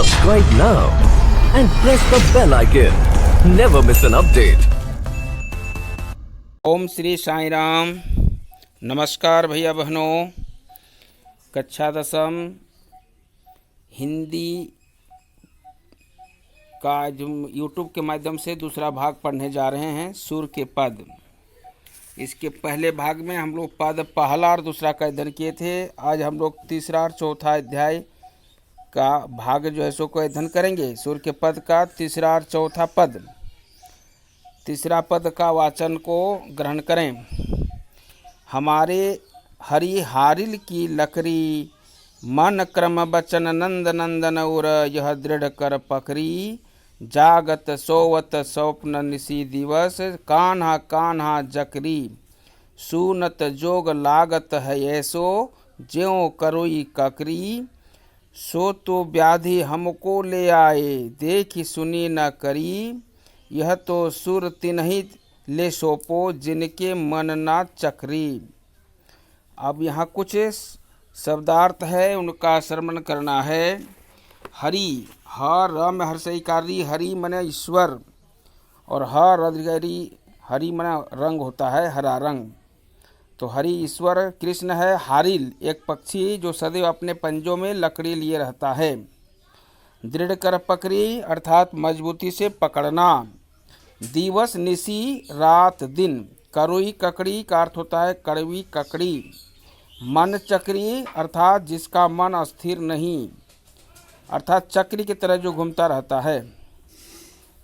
Subscribe now and press the bell icon. Never miss an update. ओम श्री साई राम। नमस्कार भैया बहनों। कक्षा 10 हिंदी का जो यूट्यूब के माध्यम से दूसरा भाग पढ़ने जा रहे हैं, सुर के पद। इसके पहले भाग में हम लोग पद पहला और दूसरा का अध्ययन किए थे। आज हम लोग तीसरा और चौथा अध्याय का भाग जो है सो को अध्ययन करेंगे। सुर के पद का तीसरा और चौथा पद। तीसरा पद का वाचन को ग्रहण करें। हमारे हरि हारिल की लकड़ी, मन क्रम बचन नंद नंदन उर, यह दृढ़ कर पकड़ी, जागत सोवत स्वप्न निसी दिवस, कान्हा कान्हा जकरी, सुनत जोग लागत है ऐसो, ज्यों करोई ककरी, सो तो व्याधि हमको ले आए, देखी सुनी न करी, यह तो सुर तिन्हि ले सोपो, जिनके मन ना चकरी। अब यहाँ कुछ शब्दार्थ है, उनका श्रवण करना है। हरि, ह र में हर्षईकारी, हरि मने ईश्वर, और ह रदगरी, हरि मने रंग होता है, हरा रंग। तो हरि ईश्वर कृष्ण है। हारिल एक पक्षी जो सदैव अपने पंजों में लकड़ी लिए रहता है। दृढ़ कर पकड़ी अर्थात मजबूती से पकड़ना। दिवस निसी रात दिन। करोई ककड़ी का अर्थ होता है कड़वी ककड़ी। मन चक्री अर्थात जिसका मन अस्थिर नहीं, अर्थात चक्री की तरह जो घूमता रहता है।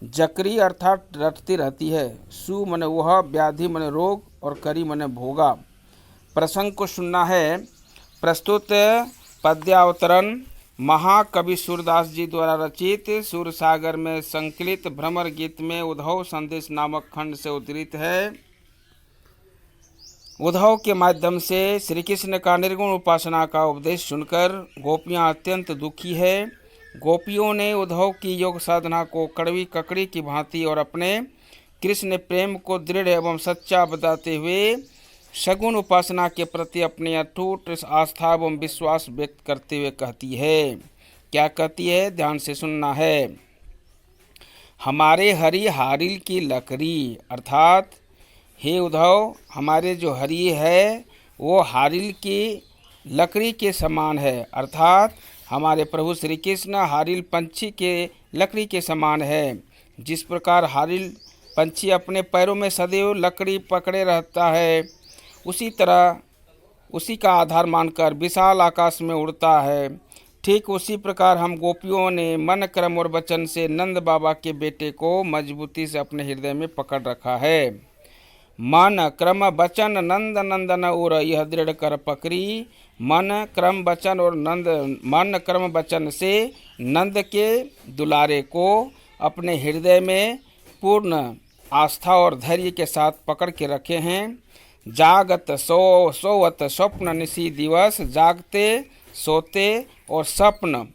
जकरी अर्थात रटती रहती है। सु मने वह, व्याधि मने रोग, और करी मने भोगा। प्रसंग को सुनना है। प्रस्तुत पद्यावतरण महाकवि सूरदास जी द्वारा रचित सूर सागर में संकलित भ्रमर गीत में उद्धव संदेश नामक खंड से उद्धृत है। उद्धव के माध्यम से श्री कृष्ण का निर्गुण उपासना का उपदेश सुनकर गोपियां अत्यंत दुखी है। गोपियों ने उद्धव की योग साधना को कड़वी ककड़ी की भांति और अपने कृष्ण प्रेम को दृढ़ एवं सच्चा बताते हुए सगुण उपासना के प्रति अपनी अटूट आस्था एवं विश्वास व्यक्त करते हुए कहती है। क्या कहती है, ध्यान से सुनना है। हमारे हरि हारिल की लकड़ी, अर्थात हे उद्धव, हमारे जो हरि है वो हारिल की लकड़ी के समान है, अर्थात हमारे प्रभु श्री कृष्ण हारिल पंछी के लकड़ी के समान है। जिस प्रकार हारिल पंछी अपने पैरों में सदैव लकड़ी पकड़े रहता है, उसी तरह उसी का आधार मानकर विशाल आकाश में उड़ता है। ठीक उसी प्रकार हम गोपियों ने मन क्रम और वचन से नंद बाबा के बेटे को मजबूती से अपने हृदय में पकड़ रखा है। मन क्रम वचन नंद नंदन उर, यह दृढ़ कर पकड़ी। मन क्रम वचन और नंद, मन क्रम वचन से नंद के दुलारे को अपने हृदय में पूर्ण आस्था और धैर्य के साथ पकड़ के रखे हैं। जागत सोवत स्वप्न निसी दिवस, जागते सोते और स्वप्न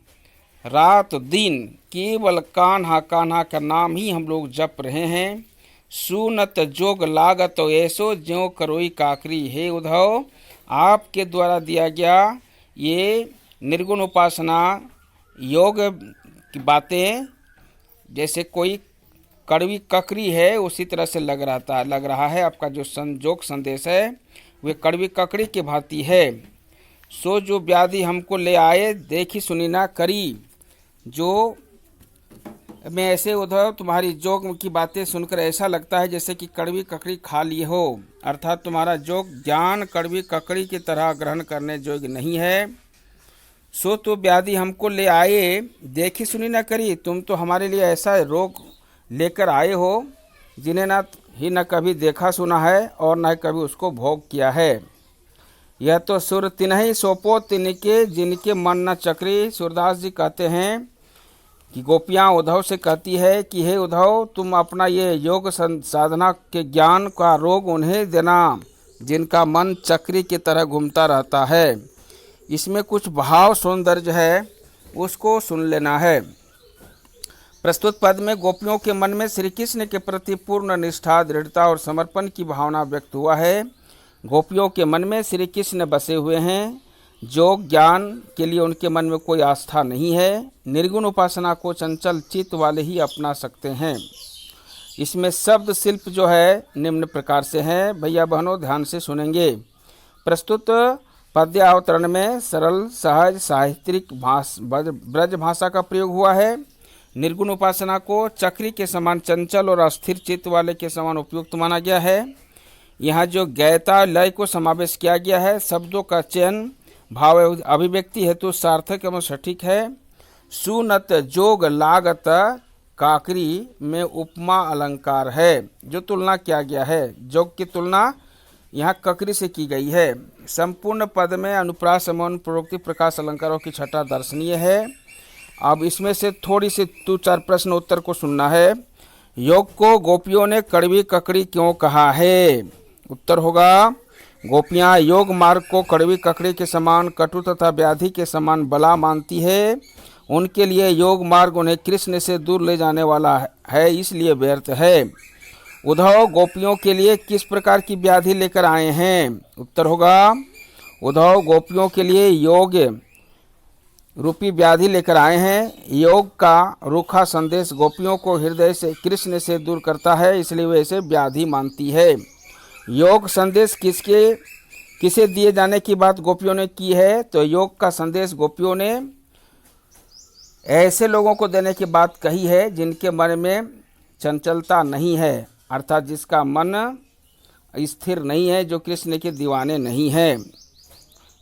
रात दिन केवल कान्हा कान्हा का नाम ही हम लोग जप रहे हैं। सुनत जोग लागत ऐसो, ज्यों करोई काकरी। हे उद्धव, आपके द्वारा दिया गया ये निर्गुण उपासना योग की बातें जैसे कोई कड़वी ककड़ी है उसी तरह से लग रहा है। आपका जो संजोग संदेश है वे कड़वी ककड़ी की भांति है। सो जो व्याधि हमको ले आए, देखी सुनी ना करी। जो मैं ऐसे उद्धव तुम्हारी जोग की बातें सुनकर ऐसा लगता है जैसे कि कड़वी ककड़ी खा लिए हो, अर्थात तुम्हारा जोग ज्ञान कड़वी ककड़ी की तरह ग्रहण करने योग्य नहीं है। सो तो व्याधि हमको ले आए, देखी सुनी ना करी। तुम तो हमारे लिए ऐसा रोग लेकर आए हो जिन्हें न कभी देखा सुना है और न कभी उसको भोग किया है। यह तो सुर तिन्हि सोपो, तिनके जिनके मन न चक्री। सूरदास जी कहते हैं कि गोपियाँ उद्धव से कहती है कि हे उद्धव, तुम अपना ये योग साधना के ज्ञान का रोग उन्हें देना जिनका मन चक्री की तरह घूमता रहता है। इसमें कुछ भाव सौंदर्य है, उसको सुन लेना है। प्रस्तुत पद में गोपियों के मन में श्री कृष्ण के प्रति पूर्ण निष्ठा, दृढ़ता और समर्पण की भावना व्यक्त हुआ है। गोपियों के मन में श्री कृष्ण बसे हुए हैं। योग ज्ञान के लिए उनके मन में कोई आस्था नहीं है। निर्गुण उपासना को चंचल चित्त वाले ही अपना सकते हैं। इसमें शब्द शिल्प जो है निम्न प्रकार से हैं। भैया बहनों ध्यान से सुनेंगे। प्रस्तुत पद्यावतरण में सरल सहज साहित्यिक ब्रज भाषा का प्रयोग हुआ है। निर्गुण उपासना को चक्री के समान चंचल और अस्थिर चित्त वाले के समान उपयुक्त माना गया है। यहाँ जो गयता लय को समावेश किया गया है, शब्दों का चयन भाव अभिव्यक्ति हेतु सार्थक एवं सटीक है। सुनत जोग लागत काकरी में उपमा अलंकार है। जो तुलना किया गया है, जोग की तुलना यहाँ ककरी से की गई है। संपूर्ण पद में अनुप्रास मौन प्रवृत्ति प्रकाश अलंकारों की छटा दर्शनीय है। अब इसमें से थोड़ी सी 2-4 प्रश्न उत्तर को सुनना है। योग को गोपियों ने कड़वी ककड़ी क्यों कहा है? उत्तर होगा, गोपियां योग मार्ग को कड़वी ककड़ी के समान कटु तथा व्याधि के समान बला मानती है। उनके लिए योग मार्ग उन्हें कृष्ण से दूर ले जाने वाला है, इसलिए व्यर्थ है। उद्धव गोपियों के लिए किस प्रकार की व्याधि लेकर आए हैं? उत्तर होगा, उद्धव गोपियों के लिए योग रूपी व्याधि लेकर आए हैं। योग का रूखा संदेश गोपियों को हृदय से कृष्ण से दूर करता है, इसलिए वे इसे व्याधि मानती है। योग संदेश किसे दिए जाने की बात गोपियों ने की है? तो योग का संदेश गोपियों ने ऐसे लोगों को देने की बात कही है जिनके मन में चंचलता नहीं है, अर्थात जिसका मन स्थिर नहीं है, जो कृष्ण के दीवाने नहीं है।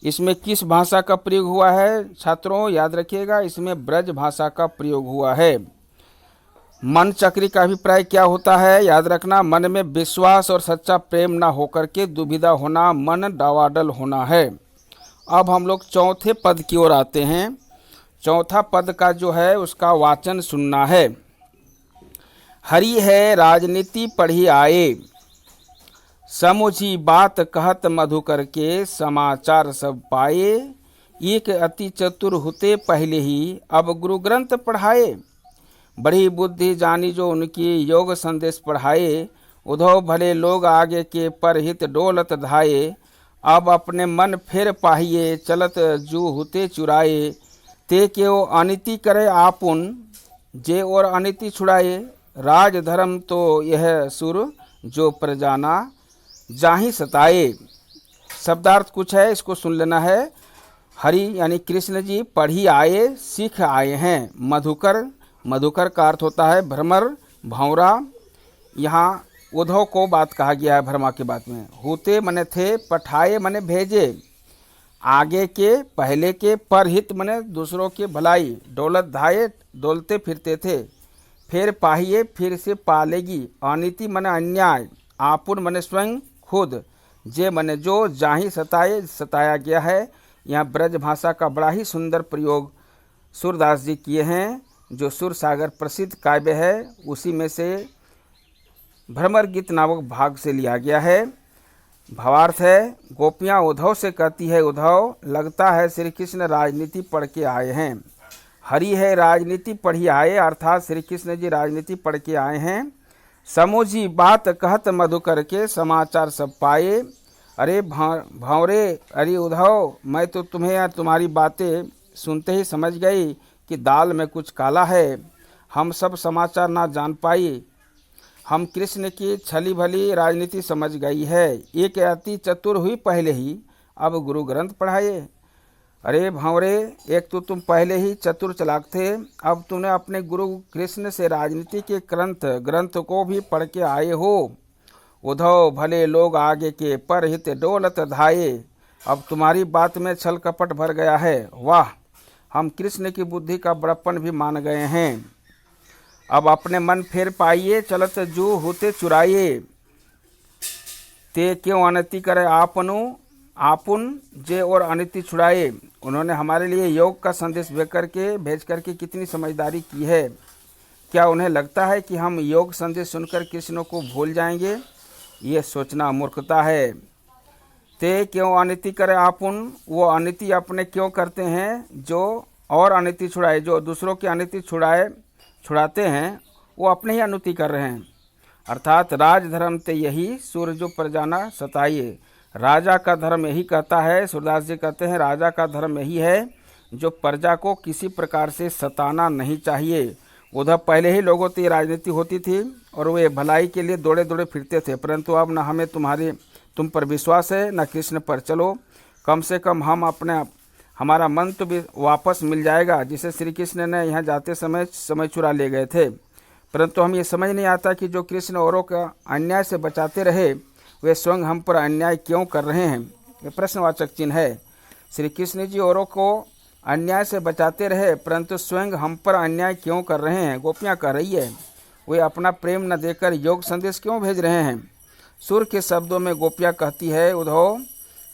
इसमें किस भाषा का प्रयोग हुआ है? छात्रों याद रखिएगा, इसमें ब्रज भाषा का प्रयोग हुआ है। मन चक्री का अभिप्राय क्या होता है? याद रखना, मन में विश्वास और सच्चा प्रेम ना होकर के दुविधा होना, मन डावाडल होना है। अब हम लोग चौथे पद की ओर आते हैं। चौथा पद का जो है उसका वाचन सुनना है। हरि है राजनीति पढ़ी आए, समुझी बात कहत मधुकर के, समाचार सब पाए, एक अति चतुर हुते पहले ही, अब गुरु ग्रंथ पढ़ाए। बड़ी बुद्धि जानी जो उनकी, योग संदेश पढ़ाए। उद्धव भले लोग आगे के परहित डोलत धाये, अब अपने मन फिर पाहिए, चलत जू हुते चुराए। ते क्यों अनिति करे आपुन, जे और अनिति छुड़ाए। राज धर्म तो यह सुर, जो प्रजाना जाहि सताए। शब्दार्थ कुछ है, इसको सुन लेना है। हरि यानी कृष्ण जी पढ़ी आए, सीख आए हैं। मधुकर, मधुकर का अर्थ होता है भ्रमर, भंवरा। यहाँ उद्धव को बात कहा गया है भ्रमा की बात में। होते मने थे, पठाए मने भेजे, आगे के पहले के, परहित मने दूसरों के भलाई, डोलत धाये डोलते फिरते थे, फिर पाहिए फिर से पालेगी, अनिति मने अन्याय, आपुन मने स्वयं खुद, जे मने जो, जाहि सताए सताया गया है। यहाँ ब्रज भाषा का बड़ा ही सुंदर प्रयोग सूरदास जी किए हैं, जो सुर सागर प्रसिद्ध काव्य है, उसी में से भ्रमर गीत नामक भाग से लिया गया है। भावार्थ है, गोपियाँ उद्धव से कहती है, उद्धव लगता है श्री कृष्ण राजनीति पढ़ के आए हैं। हरि है राजनीति पढ़ी आए, अर्थात श्री कृष्ण जी राजनीति पढ़ के आए हैं। समूझी बात कहत मधुकर के, समाचार सब पाए। अरे भंवरे, अरे उद्धव, मैं तो तुम्हें या तुम्हारी बातें सुनते ही समझ गई कि दाल में कुछ काला है। हम सब समाचार ना जान पाई, हम कृष्ण की छली भली राजनीति समझ गई है। एक अति चतुर हुई पहले ही, अब गुरु ग्रंथ पढ़ाए। अरे भंवरे, एक तो तुम पहले ही चतुर चालाक थे, अब तुमने अपने गुरु कृष्ण से राजनीति के ग्रंथ को भी पढ़ के आए हो। उद्धव भले लोग आगे के, परहित डोलत धाये, अब तुम्हारी बात में छल कपट भर गया है। वाह, हम कृष्ण की बुद्धि का बड़प्पन भी मान गए हैं। अब अपने मन फिर पाइए, चलत जू होते चुराइए। ते क्यों अनति करे आपनु, आपुन जे और अनिति छुड़ाए। उन्होंने हमारे लिए योग का संदेश भेज करके कितनी समझदारी की है। क्या उन्हें लगता है कि हम योग संदेश सुनकर कृष्ण को भूल जाएंगे? ये सोचना मूर्खता है। ते क्यों अनिति करे आपुन, वो अनिति अपने क्यों करते हैं जो और अनिति छुड़ाए। जो दूसरों की अनिति छुड़ाते हैं वो अपने ही अनिति कर रहे हैं। अर्थात राजधर्म ते यही, सूर्य जो प्रजाना सताइए। राजा का धर्म यही कहता है, सूरदास जी कहते हैं राजा का धर्म यही है जो प्रजा को किसी प्रकार से सताना नहीं चाहिए। उधर पहले ही लोगों की राजनीति होती थी और वे भलाई के लिए दौड़े दौड़े फिरते थे, परंतु अब न हमें तुम पर विश्वास है न कृष्ण पर। चलो कम से कम हमारा मन तो भी वापस मिल जाएगा, जिसे श्री कृष्ण ने यहाँ जाते समय चुरा ले गए थे। परंतु हम ये समझ नहीं आता कि जो कृष्ण औरों का अन्याय से बचाते रहे वे स्वयं हम पर अन्याय क्यों कर रहे हैं। ये प्रश्नवाचक चिन्ह है। श्री कृष्ण जी औरों को अन्याय से बचाते रहे परंतु स्वयं हम पर अन्याय क्यों कर रहे हैं। गोपियाँ कह रही है वे अपना प्रेम न देकर योग संदेश क्यों भेज रहे हैं। सुर के शब्दों में गोपियाँ कहती है उद्धव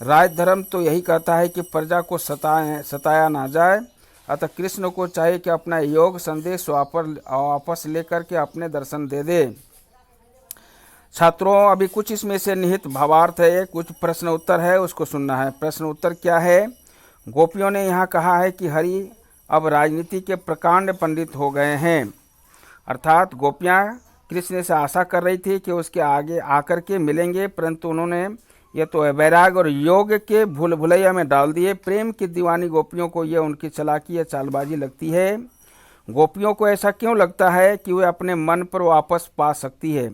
राज धर्म तो यही कहता है कि प्रजा को सताया ना जाए, अतः कृष्ण को चाहिए कि अपना योग संदेश वापस लेकर के अपने दर्शन दे दे। छात्रों अभी कुछ इसमें से निहित भावार्थ है, कुछ प्रश्न उत्तर है, उसको सुनना है। प्रश्न उत्तर क्या है। गोपियों ने यहाँ कहा है कि हरि अब राजनीति के प्रकांड पंडित हो गए हैं, अर्थात गोपियाँ कृष्ण से आशा कर रही थी कि उसके आगे आकर के मिलेंगे, परंतु उन्होंने ये तो वैराग और योग के भूल भुलैया में डाल दिए। प्रेम की दीवानी गोपियों को ये उनकी चालाकी या चालबाजी लगती है। गोपियों को ऐसा क्यों लगता है कि वे अपने मन पर वापस पा सकती है।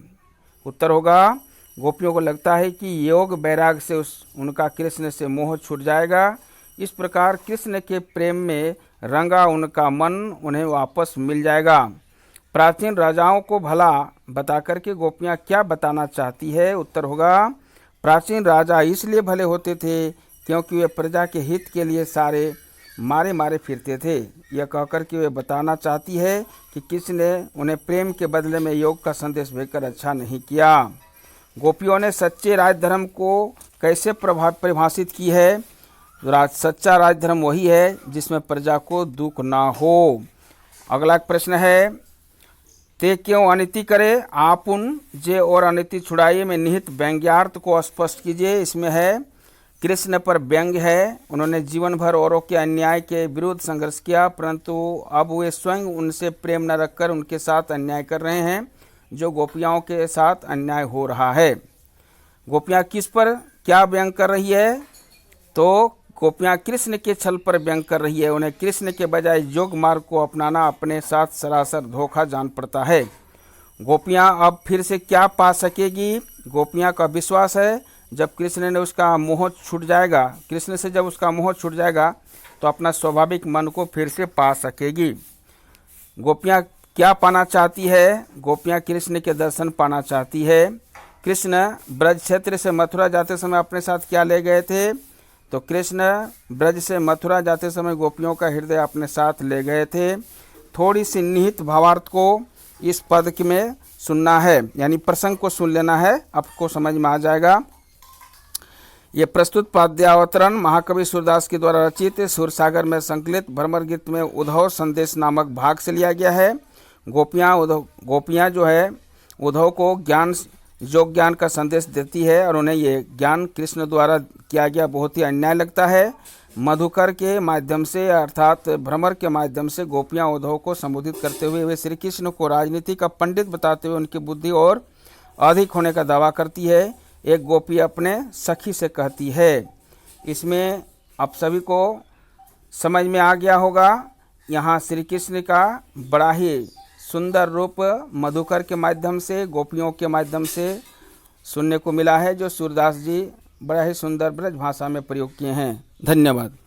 उत्तर होगा गोपियों को लगता है कि योग वैराग से उनका कृष्ण से मोह छूट जाएगा। इस प्रकार कृष्ण के प्रेम में रंगा उनका मन उन्हें वापस मिल जाएगा। प्राचीन राजाओं को भला बताकर के गोपियाँ क्या बताना चाहती है। उत्तर होगा प्राचीन राजा इसलिए भले होते थे क्योंकि वे प्रजा के हित के लिए सारे मारे मारे फिरते थे। यह कहकर कि वे बताना चाहती है कि कृष्ण ने उन्हें प्रेम के बदले में योग का संदेश भेजकर अच्छा नहीं किया। गोपियों ने सच्चे राजधर्म को कैसे परिभाषित की है। सच्चा राजधर्म वही है जिसमें प्रजा को दुख ना हो। अगला प्रश्न है ते क्यों अनिति करे आप उन जे और अनिति छुड़ाइए में निहित व्यंग्यार्थ को स्पष्ट कीजिए। इसमें है कृष्ण पर व्यंग्य है। उन्होंने जीवन भर औरों के अन्याय के विरुद्ध संघर्ष किया, परंतु अब वे स्वयं उनसे प्रेम न रखकर उनके साथ अन्याय कर रहे हैं जो गोपियाओं के साथ अन्याय हो रहा है। गोपियाँ किस पर क्या व्यंग कर रही है, तो गोपियाँ कृष्ण के छल पर व्यंग कर रही है। उन्हें कृष्ण के बजाय योग मार्ग को अपनाना अपने साथ सरासर धोखा जान पड़ता है। गोपियाँ अब फिर से क्या पा सकेगी। गोपियाँ का विश्वास है जब कृष्ण ने उसका मोह छूट जाएगा, कृष्ण से जब उसका मोह छूट जाएगा तो अपना स्वाभाविक मन को फिर से पा सकेगी। गोपियाँ क्या पाना चाहती है। गोपियाँ कृष्ण के दर्शन पाना चाहती है। कृष्ण ब्रज क्षेत्र से मथुरा जाते समय अपने साथ क्या ले गए थे, तो कृष्ण ब्रज से मथुरा जाते समय गोपियों का हृदय अपने साथ ले गए थे। थोड़ी सी निहित भावार्थ को इस पद में सुनना है, यानी प्रसंग को सुन लेना है, आपको समझ में आ जाएगा। ये प्रस्तुत पद्यावतरण महाकवि सूरदास के द्वारा रचित सूरसागर में संकलित भ्रमर गीत में उद्धव संदेश नामक भाग से लिया गया है। गोपियाँ जो है उद्धव को योग ज्ञान का संदेश देती है और उन्हें ये ज्ञान कृष्ण द्वारा किया गया बहुत ही अन्याय लगता है। मधुकर के माध्यम से अर्थात भ्रमर के माध्यम से गोपियाँ उद्धव को संबोधित करते हुए वे श्री कृष्ण को राजनीति का पंडित बताते हुए उनकी बुद्धि और अधिक होने का दावा करती है। एक गोपी अपने सखी से कहती है। इसमें आप सभी को समझ में आ गया होगा। यहाँ श्री कृष्ण का बड़ा ही सुंदर रूप मधुकर के माध्यम से गोपियों के माध्यम से सुनने को मिला है, जो सूरदास जी बड़ा ही सुंदर ब्रज भाषा में प्रयोग किए हैं। धन्यवाद।